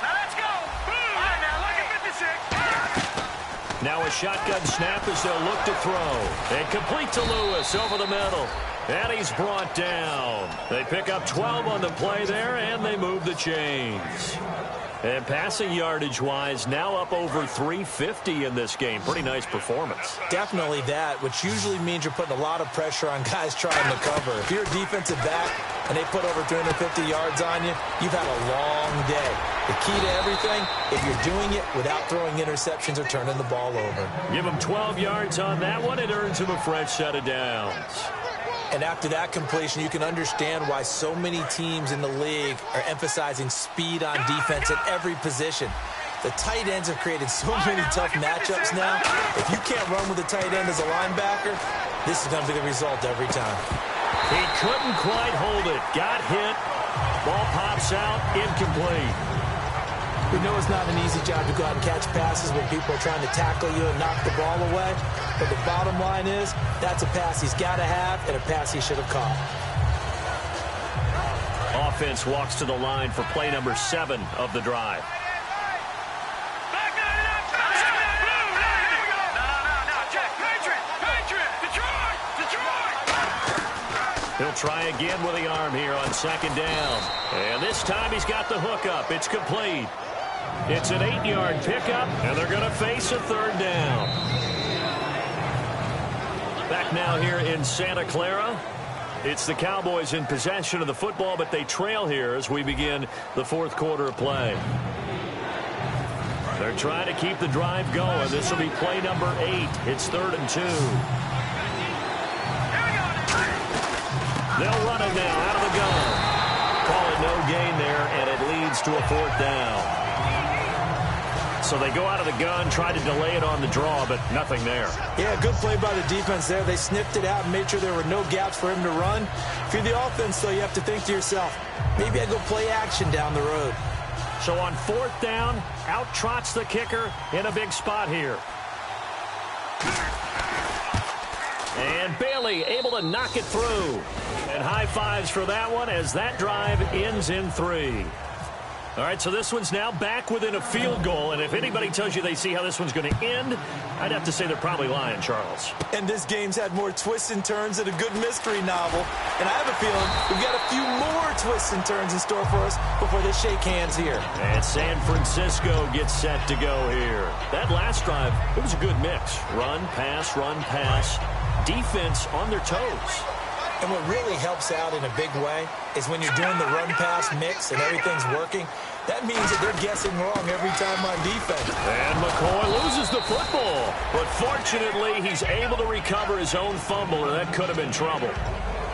[SPEAKER 4] Now let's go. All right, now look at 56.
[SPEAKER 2] Now a shotgun snap as they'll look to throw. And complete to Lewis over the middle. And he's brought down. They pick up 12 on the play there, and they move the chains. And passing yardage-wise, now up over 350 in this game. Pretty nice performance.
[SPEAKER 3] Definitely that, which usually means you're putting a lot of pressure on guys trying to cover. If you're a defensive back and they put over 350 yards on you, you've had a long day. The key to everything, if you're doing it without throwing interceptions or turning the ball over.
[SPEAKER 2] Give him 12 yards on that one. It earns him a fresh set of downs.
[SPEAKER 3] And after that completion, you can understand why so many teams in the league are emphasizing speed on defense at every position. The tight ends have created so many tough matchups now. If you can't run with a tight end as a linebacker, this is going to be the result every time.
[SPEAKER 2] He couldn't quite hold it. Got hit. Ball pops out. Incomplete.
[SPEAKER 3] We know it's not an easy job to go out and catch passes when people are trying to tackle you and knock the ball away. But the bottom line is, that's a pass he's got to have and a pass he should have caught.
[SPEAKER 2] Offense walks to the line for play number 7 of the drive. He'll try again with the arm here on second down. And this time he's got the hook up. It's complete. It's an 8-yard pickup, and they're going to face a third down. Back now here in Santa Clara. It's the Cowboys in possession of the football, but they trail here as we begin the fourth quarter of play. They're trying to keep the drive going. This will be play number 8. It's 3rd and 2. They'll run it now out of the gun. Call it no gain there, and it leads to a 4th down. So they go out of the gun, try to delay it on the draw, but nothing there.
[SPEAKER 3] Yeah, good play by the defense there. They sniffed it out and made sure there were no gaps for him to run. If you're the offense, though, you have to think to yourself, maybe I go play action down the road.
[SPEAKER 2] So on 4th down, out trots the kicker in a big spot here. And Bailey able to knock it through. And high fives for that one as that drive ends in 3. All right, so this one's now back within a field goal. And if anybody tells you they see how this one's going to end, I'd have to say they're probably lying, Charles.
[SPEAKER 3] And this game's had more twists and turns than a good mystery novel. And I have a feeling we've got a few more twists and turns in store for us before they shake hands here.
[SPEAKER 2] And San Francisco gets set to go here. That last drive, it was a good mix. Run, pass, defense on their toes.
[SPEAKER 3] And what really helps out in a big way is when you're doing the run-pass mix and everything's working, that means that they're guessing wrong every time on defense.
[SPEAKER 2] And McCoy loses the football. But fortunately, he's able to recover his own fumble, and that could have been trouble.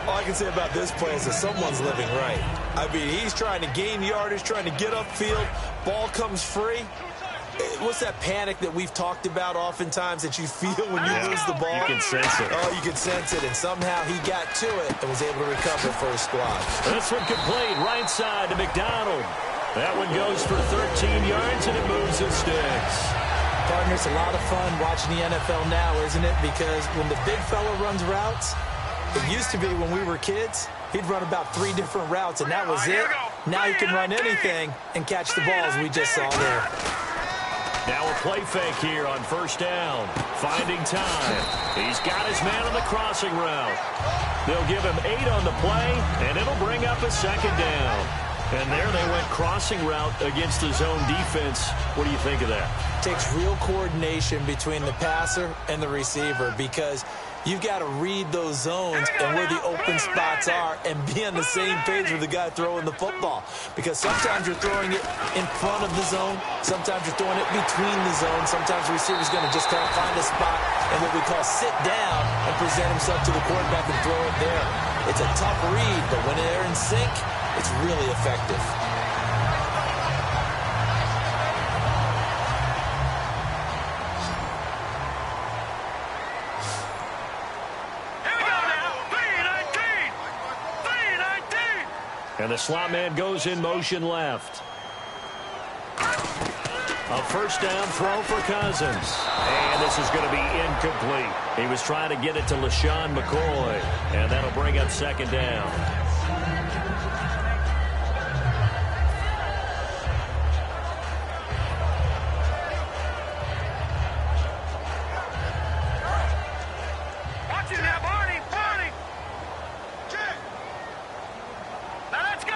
[SPEAKER 3] All I can say about this play is that someone's living right. I mean, he's trying to gain yardage, trying to get upfield. Ball comes free. What's that panic that we've talked about oftentimes that you feel when you lose the ball?
[SPEAKER 2] You can sense it.
[SPEAKER 3] Oh, you can sense it. And somehow he got to it and was able to recover for his squad.
[SPEAKER 2] This one complete right side to McDonald. That one goes for 13 yards, and it moves and sticks.
[SPEAKER 3] Partner, it's a lot of fun watching the NFL now, isn't it? Because when the big fella runs routes, it used to be when we were kids, he'd run about 3 different routes, and that was it. Now he can run anything and catch the balls we just saw there.
[SPEAKER 2] Now a play fake here on 1st down. Finding time. He's got his man on the crossing route. They'll give him 8 on the play, and it'll bring up a 2nd down. And there they went crossing route against the zone defense. What do you think of that?
[SPEAKER 3] Takes real coordination between the passer and the receiver because you've got to read those zones and where the open spots are and be on the same page with the guy throwing the football. Because sometimes you're throwing it in front of the zone. Sometimes you're throwing it between the zones. Sometimes the receiver's going to just kind of find a spot and what we call sit down and present himself to the quarterback and throw it there. It's a tough read, but when they're in sync, it's really effective.
[SPEAKER 2] And the slot man goes in motion left. A 1st down throw for Cousins. And this is going to be incomplete. He was trying to get it to LaShawn McCoy. And that'll bring up 2nd down.
[SPEAKER 4] Watch it now, Barney. Now let's go.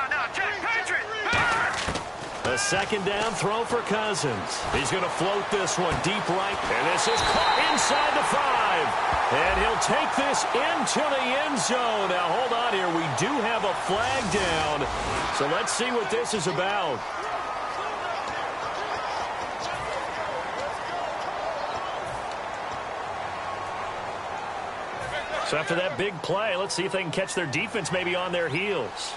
[SPEAKER 4] No, check, Patriot.
[SPEAKER 2] second down throw for Cousins. He's going to float this one deep right. And this is caught inside the 5. And he'll take this into the end zone. Now, hold on here. We do have a flag down. So let's see what this is about. So after that big play, let's see if they can catch their defense maybe on their heels.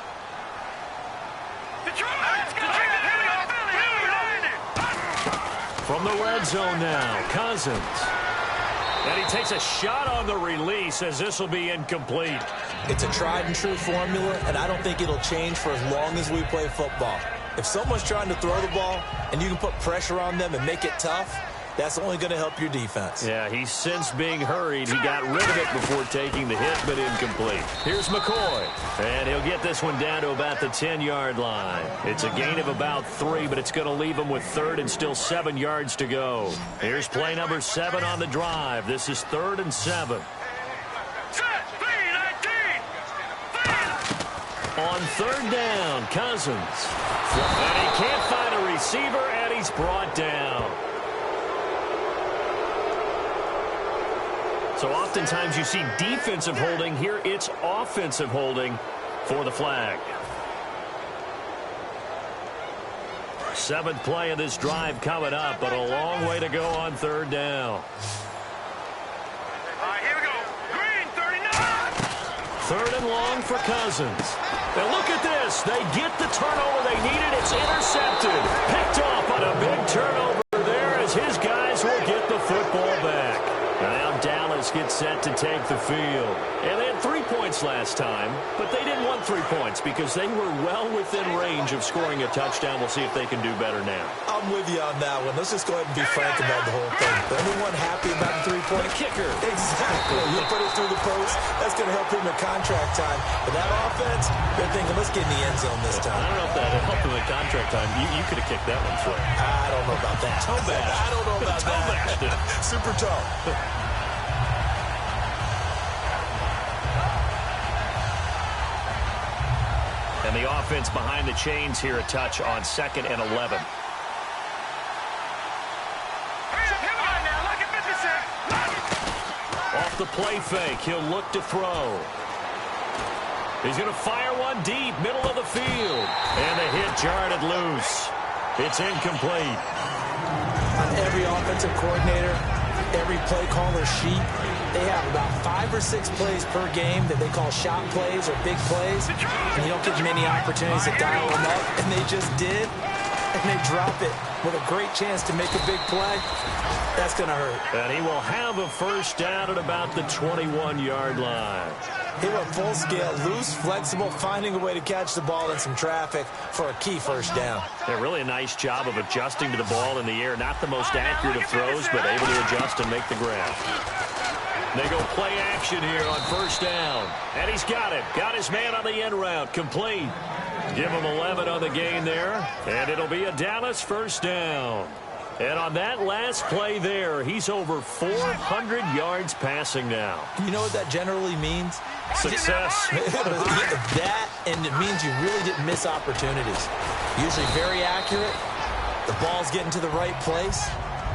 [SPEAKER 2] From the red zone now, Cousins. And he takes a shot on the release as this will be incomplete.
[SPEAKER 3] It's a tried and true formula, and I don't think it'll change for as long as we play football. If someone's trying to throw the ball and you can put pressure on them and make it tough, that's only going to help your defense.
[SPEAKER 2] Yeah, he's since being hurried. He got rid of it before taking the hit, but incomplete. Here's McCoy, and he'll get this one down to about the 10-yard line. It's a gain of about 3, but it's going to leave him with third and still 7 yards to go. Here's play number 7 on the drive. This is 3rd and 7. On 3rd down, Cousins. And he can't find a receiver, and he's brought down. So oftentimes you see defensive holding. Here it's offensive holding for the flag. 7th play of this drive coming up, but a long way to go on 3rd down.
[SPEAKER 4] All right, here we go. Green, 39.
[SPEAKER 2] 3rd and long for Cousins. Now look at this. They get the turnover they needed. It's intercepted. Picked off on a big turnover there as his guys will get the football back. And now Dallas gets set to take the field. And they had 3 points last time, but they didn't want 3 points because they were well within range of scoring a touchdown. We'll see if they can do better now.
[SPEAKER 3] I'm with you on that one. Let's just go ahead and be frank about the whole thing. Anyone happy about the 3-point?
[SPEAKER 2] Kicker.
[SPEAKER 3] Exactly. You put it through the post. That's going to help him in contract time. But that offense, they're thinking, let's get in the end zone this time.
[SPEAKER 2] I don't know if that helped him in contract time. You could have kicked that one through.
[SPEAKER 3] I don't know about that.
[SPEAKER 2] Toe bash.
[SPEAKER 3] I don't know about
[SPEAKER 2] toe
[SPEAKER 3] that.
[SPEAKER 2] Bashed.
[SPEAKER 3] Super toe.
[SPEAKER 2] And the offense behind the chains here a touch on 2nd and 11. Off the play fake, he'll look to throw. He's going to fire one deep, middle of the field. And the hit jarred it loose. It's incomplete.
[SPEAKER 3] On every offensive coordinator, every play caller sheet, they have about 5 or 6 plays per game that they call shot plays or big plays. And you don't get many opportunities to dial them up. And they just did. And they drop it with a great chance to make a big play. That's going to hurt.
[SPEAKER 2] And he will have a first down at about the 21-yard line.
[SPEAKER 3] He went full scale, loose, flexible, finding a way to catch the ball in some traffic for a key first down.
[SPEAKER 2] Yeah, really a nice job of adjusting to the ball in the air. Not the most accurate of throws, but able to adjust and make the grab. They go play action here on first down. And he's got it. Got his man on the end route. Complete. Give him 11 on the gain there. And it'll be a Dallas first down. And on that last play there, he's over 400 yards passing now.
[SPEAKER 3] You know what that generally means?
[SPEAKER 2] Success.
[SPEAKER 3] That, and it means you really didn't miss opportunities. Usually very accurate. The ball's getting to the right place.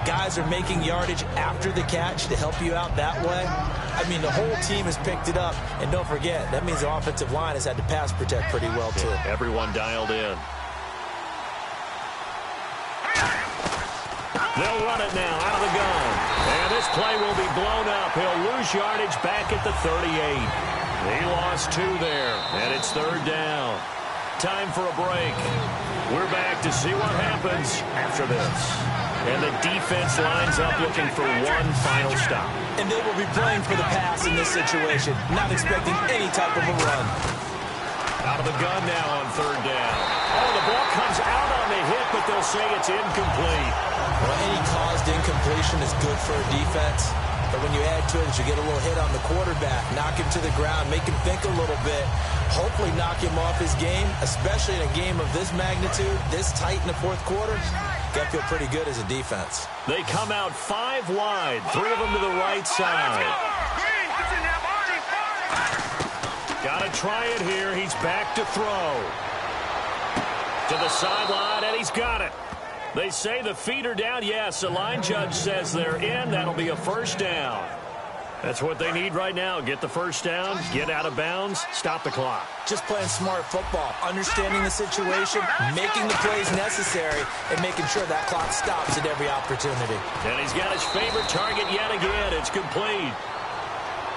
[SPEAKER 3] Guys are making yardage after the catch to help you out that way. I mean, the whole team has picked it up. And don't forget, that means the offensive line has had to pass protect pretty well, too.
[SPEAKER 2] Yeah, everyone dialed in. They'll run it now out of the gun. And this play will be blown up. He'll lose yardage back at the 38. He lost 2 there. And it's 3rd down. Time for a break. We're back to see what happens after this. And the defense lines up looking for one final stop.
[SPEAKER 3] And they will be playing for the pass in this situation, not expecting any type of a run.
[SPEAKER 2] Out of the gun now on 3rd down. Oh, the ball comes out on the hit, but they'll say it's incomplete.
[SPEAKER 3] Well, any caused incompletion is good for a defense. But when you add to it, you get a little hit on the quarterback, knock him to the ground, make him think a little bit, hopefully knock him off his game, especially in a game of this magnitude, this tight in the 4th quarter. Got to feel pretty good as a defense.
[SPEAKER 2] They come out 5 wide, 3 of them to the right side. Got to try it here. He's back to throw. To the sideline, and he's got it. They say the feet are down. Yes, the line judge says they're in. That'll be a first down. That's what they need right now. Get the first down, get out of bounds, stop the clock.
[SPEAKER 3] Just playing smart football, understanding the situation, making the plays necessary, and making sure that clock stops at every opportunity.
[SPEAKER 2] And he's got his favorite target yet again. It's complete.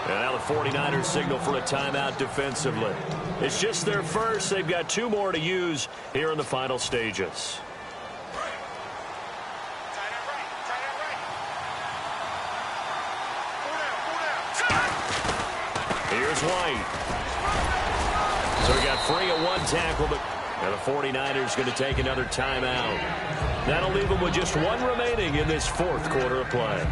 [SPEAKER 2] And now the 49ers signal for a timeout defensively. It's just their first. They've got 2 more to use here in the final stages. Here's White. So he got free at 1 tackle, but the 49ers going to take another timeout. That'll leave them with just 1 remaining in this 4th quarter of play.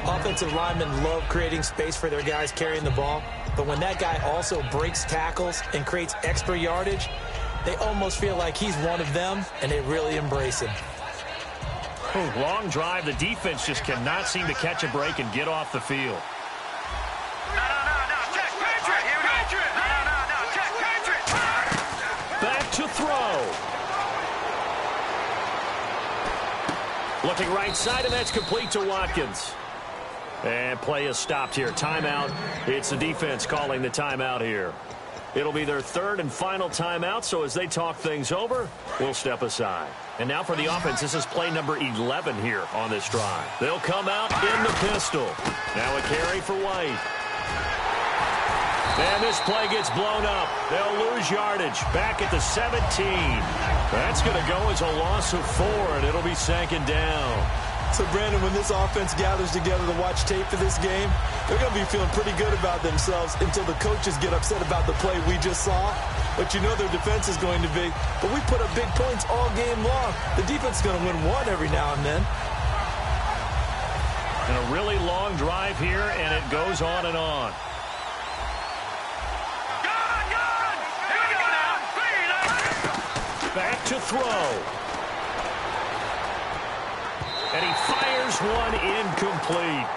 [SPEAKER 3] Offensive linemen love creating space for their guys carrying the ball, but when that guy also breaks tackles and creates extra yardage, they almost feel like he's one of them, and they really embrace him.
[SPEAKER 2] Long drive. The defense just cannot seem to catch a break and get off the field. Back to throw. Looking right side, and that's complete to Watkins. And play is stopped here. Timeout. It's the defense calling the timeout here. It'll be their 3rd and final timeout, so as they talk things over, we'll step aside. And now for the offense, this is play number 11 here on this drive. They'll come out in the pistol. Now a carry for White. And this play gets blown up. They'll lose yardage. Back at the 17. That's going to go as a loss of 4, and it'll be 2nd down.
[SPEAKER 3] So, Brandon, when this offense gathers together to watch tape for this game, they're going to be feeling pretty good about themselves until the coaches get upset about the play we just saw. But you know their defense is going to be. But we put up big points all game long. The defense is going to win 1 every now and then.
[SPEAKER 2] And a really long drive here, and it goes on and on. Back to throw. And he fires one incomplete.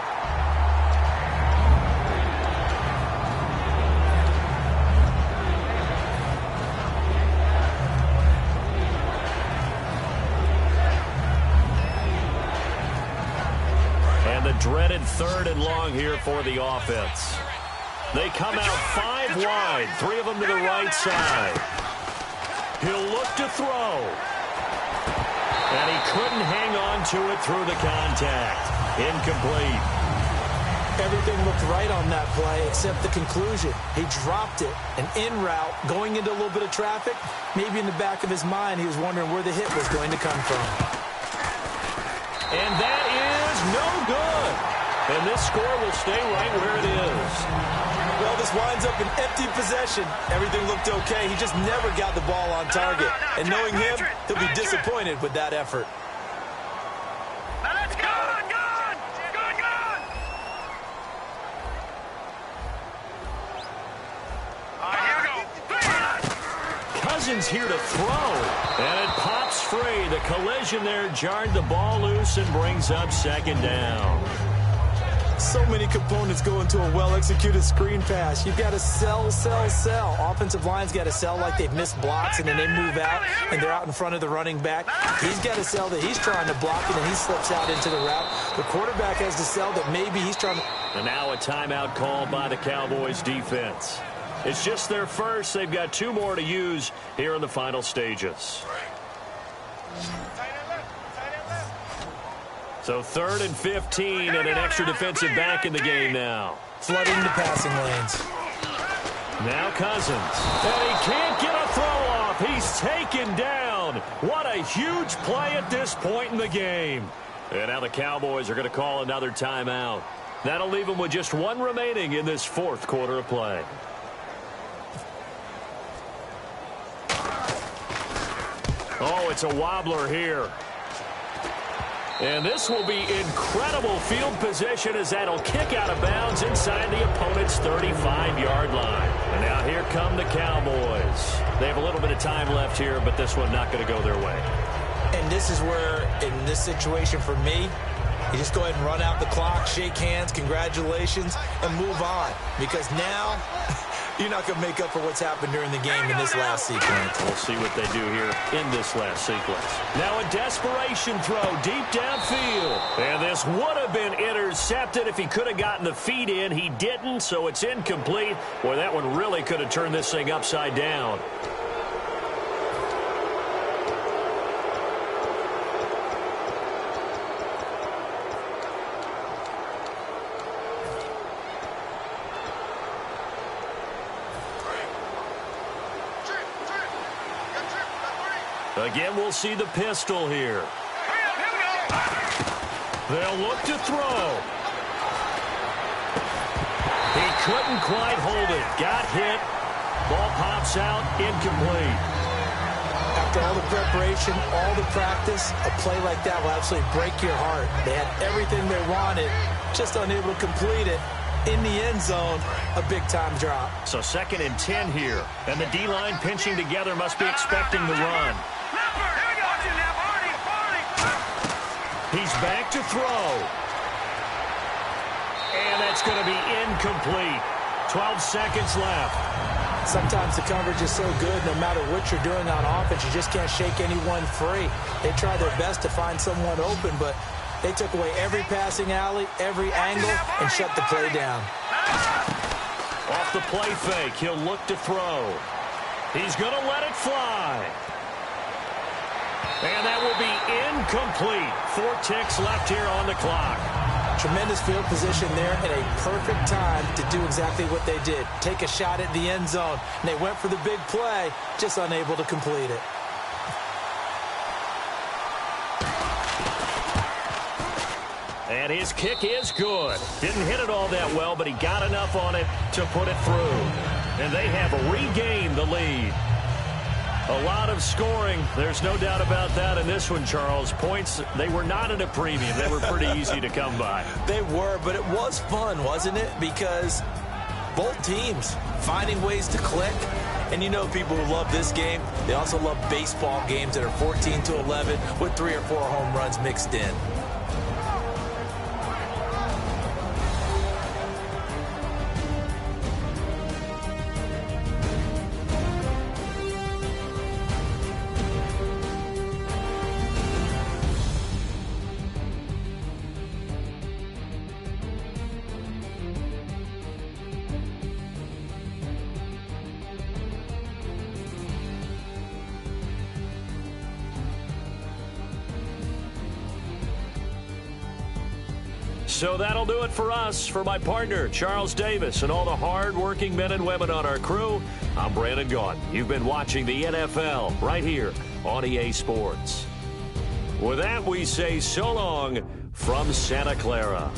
[SPEAKER 2] And the dreaded 3rd and long here for the offense. They come out 5 wide, 3 of them to the right side. He'll look to throw. And he couldn't hang on to it through the contact. Incomplete.
[SPEAKER 3] Everything looked right on that play except the conclusion. He dropped it, and en route, going into a little bit of traffic, maybe in the back of his mind he was wondering where the hit was going to come from.
[SPEAKER 2] And that is no good. And this score will stay right where it is.
[SPEAKER 3] Well, this winds up an empty possession. Everything looked okay. He just never got the ball on target. And knowing him, he'll be disappointed with that effort.
[SPEAKER 4] Now let's go! Good! Here we go.
[SPEAKER 2] Cousins here to throw. And it pops free. The collision there jarred the ball loose and brings up 2nd down.
[SPEAKER 3] So many components go into a well-executed screen pass. You've got to sell. Offensive line's got to sell like they've missed blocks, and then they move out, and they're out in front of the running back. He's got to sell that he's trying to block it, and he slips out into the route. The quarterback has to sell that maybe he's trying to...
[SPEAKER 2] And now a timeout called by the Cowboys defense. It's just their first. They've got 2 more to use here in the final stages. So 3rd and 15 and an extra defensive back in the game now.
[SPEAKER 3] Flooding the passing lanes.
[SPEAKER 2] Now Cousins. And he can't get a throw off. He's taken down. What a huge play at this point in the game. And now the Cowboys are going to call another timeout. That'll leave them with just 1 remaining in this 4th quarter of play. Oh, it's a wobbler here. And this will be incredible field position as that'll kick out of bounds inside the opponent's 35-yard line. And now here come the Cowboys. They have a little bit of time left here, but this one not going to go their way.
[SPEAKER 3] And this is where, in this situation for me, you just go ahead and run out the clock, shake hands, congratulations, and move on. Because now You're not going to make up for what's happened during the game in this last sequence.
[SPEAKER 2] We'll see what they do here in this last sequence. Now a desperation throw deep downfield. And this would have been intercepted if he could have gotten the feet in. He didn't, so it's incomplete. Boy, that one really could have turned this thing upside down. Again, we'll see the pistol here. They'll look to throw. He couldn't quite hold it. Got hit. Ball pops out. Incomplete.
[SPEAKER 3] After all the preparation, all the practice, a play like that will absolutely break your heart. They had everything they wanted, just unable to complete it. In the end zone, a big-time drop.
[SPEAKER 2] So 2nd and 10 here. And the D-line pinching together must be expecting the run. He's back to throw. And that's going to be incomplete. 12 seconds left.
[SPEAKER 3] Sometimes the coverage is so good, no matter what you're doing on offense, you just can't shake anyone free. They try their best to find someone open, but they took away every passing alley, every angle, and shut the play down.
[SPEAKER 2] Off the play fake, he'll look to throw. He's going to let it fly. And that will be incomplete. 4 ticks left here on the clock.
[SPEAKER 3] Tremendous field position there and a perfect time to do exactly what they did. Take a shot at the end zone. And they went for the big play, just unable to complete it.
[SPEAKER 2] And his kick is good. Didn't hit it all that well, but he got enough on it to put it through. And they have regained the lead. A lot of scoring. There's no doubt about that in this one, Charles. Points, they were not at a premium. They were pretty easy to come by.
[SPEAKER 3] They were, but it was fun, wasn't it? Because both teams finding ways to click. And you know people who love this game, they also love baseball games that are 14-11 with 3 or 4 home runs mixed in.
[SPEAKER 2] So that'll do it for us. For my partner, Charles Davis, and all the hard-working men and women on our crew, I'm Brandon Gaudin. You've been watching the NFL right here on EA Sports. With that, we say so long from Santa Clara.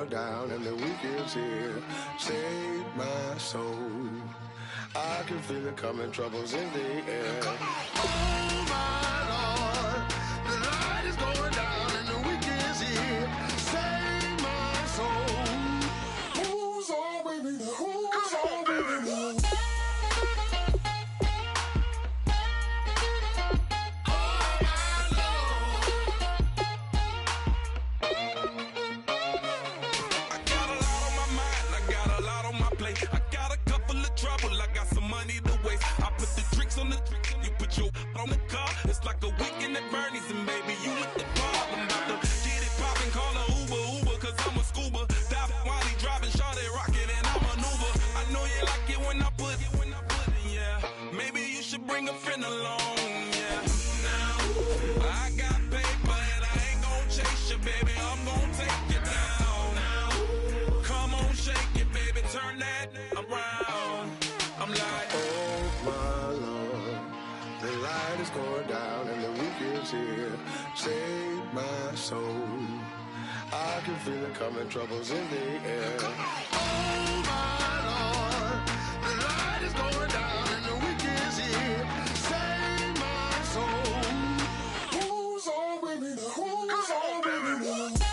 [SPEAKER 5] going down and the weekend's here. Save my soul. I can feel it coming, troubles in the air. Oh my Lord, the light is going down and the weekend's here. Save my soul. Who's on with me? Who's on with me?
[SPEAKER 6] On the car, it's like a weekend at Bernie's, and baby, you look the part. I'm about to get it poppin', call her Uber, cause I'm a scuba. Dive while he driving, shot it, rocket, and I maneuver. I know you like it when I put it, yeah. Maybe you should bring a friend along, yeah. Now, I got paper, and I ain't gon' chase you, baby, I'm gon' take you down. Now, come on, shake it, baby, turn that around. I'm like,
[SPEAKER 5] oh my Lord, the light is going down and the weekend's here. Save my soul. I can feel it coming, troubles in the air. Oh my Lord, the light is going down and the weekend's here. Save my soul. Who's on with me? Who's on with me?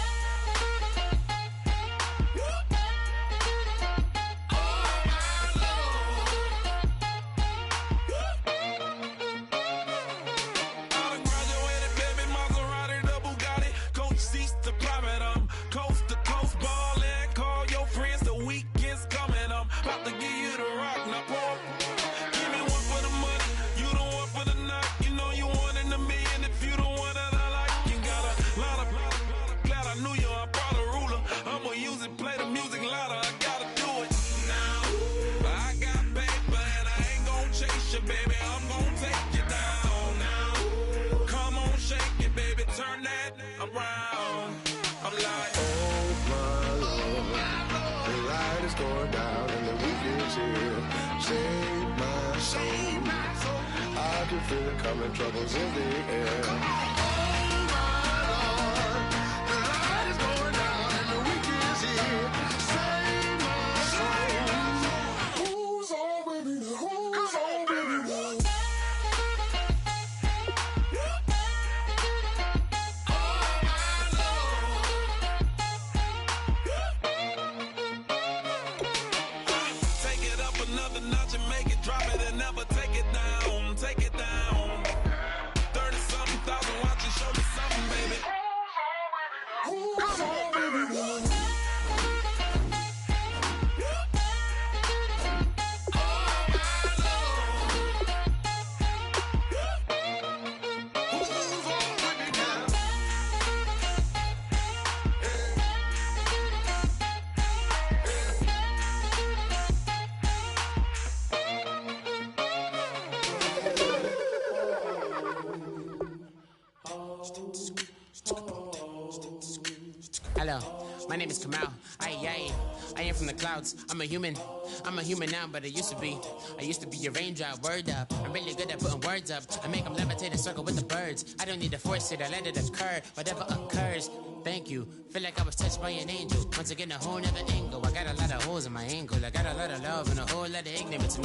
[SPEAKER 5] I can feel it coming, troubles in the air. Oh my Lord, the light is going down and the weekend's here. Save my soul. Who's on with me? Who's on with me?
[SPEAKER 6] Another notch and make it drop it and never take it down. Take it down. 30-something thousand watching, show me something, baby. Who's on, baby?
[SPEAKER 7] Hello, my name is Kamal. I am from the clouds. I'm a human now, but I used to be a raindrop, word up. I'm really good at putting words up. I make them levitate and circle with the birds. I don't need to force it, I let it occur. Whatever occurs, thank you. Feel like I was touched by an angel. Once again, a whole nother angle. I got a lot of holes in my angle. I got a lot of love and a whole lot of ignorance.